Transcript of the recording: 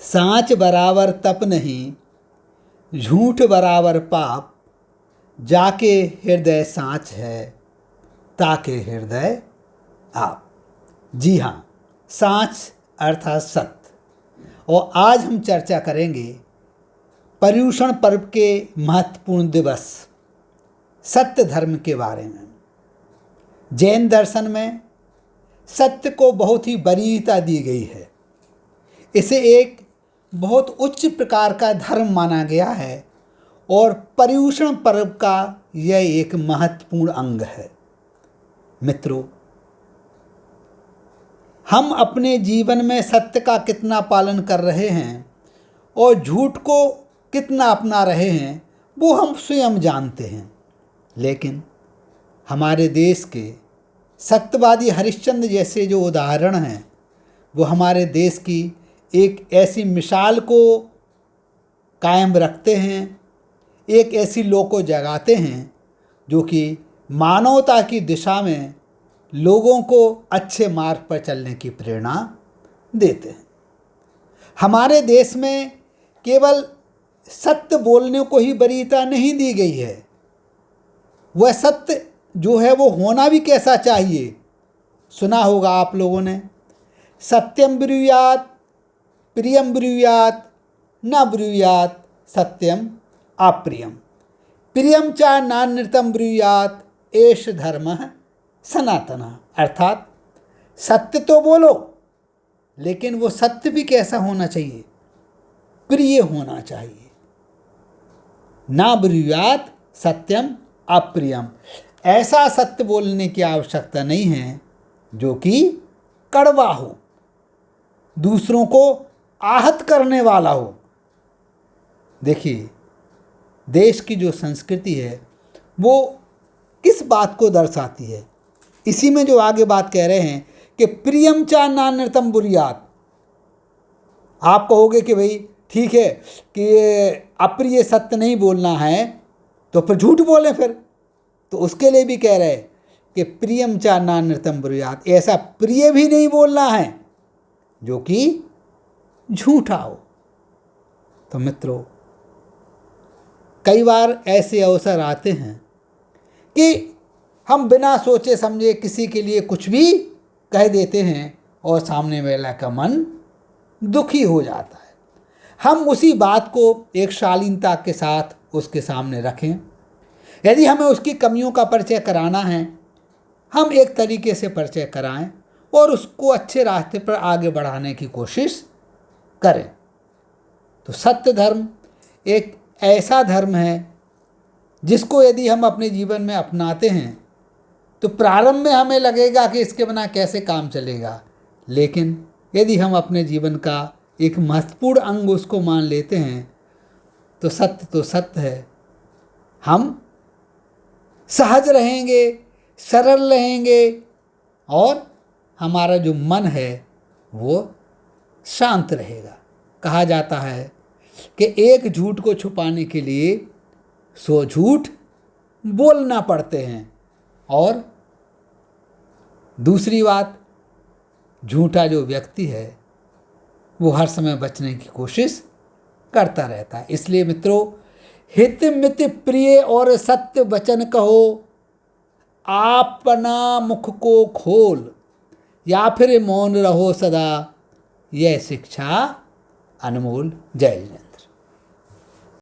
साँच बराबर तप नहीं, झूठ बराबर पाप, जाके हृदय साँच है, ताके हृदय आप। जी हाँ, साँच अर्थात सत्य। और आज हम चर्चा करेंगे पर्युषण पर्व के महत्वपूर्ण दिवस सत्य धर्म के बारे में। जैन दर्शन में सत्य को बहुत ही वरीयता दी गई है। इसे एक बहुत उच्च प्रकार का धर्म माना गया है और पर्युषण पर्व का यह एक महत्वपूर्ण अंग है। मित्रों, हम अपने जीवन में सत्य का कितना पालन कर रहे हैं और झूठ को कितना अपना रहे हैं वो हम स्वयं जानते हैं। लेकिन हमारे देश के सत्यवादी हरिश्चंद्र जैसे जो उदाहरण हैं वो हमारे देश की एक ऐसी मिसाल को कायम रखते हैं, एक ऐसी लोक को जगाते हैं जो कि मानवता की दिशा में लोगों को अच्छे मार्ग पर चलने की प्रेरणा देते हैं। हमारे देश में केवल सत्य बोलने को ही वरीयता नहीं दी गई है, वह सत्य जो है वो होना भी कैसा चाहिए। सुना होगा आप लोगों ने, सत्यम ब्रूयात प्रियम ब्रूयात न ब्रूयात सत्यम अप्रियम, प्रियम च नान्यतम ब्रूयात एष धर्मः सनातनः। अर्थात सत्य तो बोलो, लेकिन वो सत्य भी कैसा होना चाहिए, प्रिय होना चाहिए। ना ब्रूयात सत्यम अप्रियम, ऐसा सत्य बोलने की आवश्यकता नहीं है जो कि कड़वा हो, दूसरों को आहत करने वाला हो। देखिए, देश की जो संस्कृति है वो किस बात को दर्शाती है, इसी में जो आगे बात कह रहे हैं कि प्रियम चा नान्यतम बुरियात। आप कहोगे कि भाई ठीक है कि ये अप्रिय सत्य नहीं बोलना है तो फिर झूठ बोलें फिर, तो उसके लिए भी कह रहे हैं कि प्रियम चा नान्यतम बुरियात, ऐसा प्रिय भी नहीं बोलना है जो कि झूठा हो। तो मित्रों, कई बार ऐसे अवसर आते हैं कि हम बिना सोचे समझे किसी के लिए कुछ भी कह देते हैं और सामने वाले का मन दुखी हो जाता है। हम उसी बात को एक शालीनता के साथ उसके सामने रखें। यदि हमें उसकी कमियों का परिचय कराना है, हम एक तरीके से परिचय कराएं और उसको अच्छे रास्ते पर आगे बढ़ाने की कोशिश करें। तो सत्य धर्म एक ऐसा धर्म है जिसको यदि हम अपने जीवन में अपनाते हैं तो प्रारंभ में हमें लगेगा कि इसके बिना कैसे काम चलेगा, लेकिन यदि हम अपने जीवन का एक महत्वपूर्ण अंग उसको मान लेते हैं तो सत्य है। हम सहज रहेंगे, सरल रहेंगे और हमारा जो मन है वो शांत रहेगा। कहा जाता है कि एक झूठ को छुपाने के लिए 100 झूठ बोलना पड़ते हैं। और दूसरी बात, झूठा जो व्यक्ति है वो हर समय बचने की कोशिश करता रहता है। इसलिए मित्रों, हित मित प्रिय और सत्य वचन कहो, अपना मुख को खोल, या फिर मौन रहो सदा, यह शिक्षा अनमोल। जय जिनेंद्र।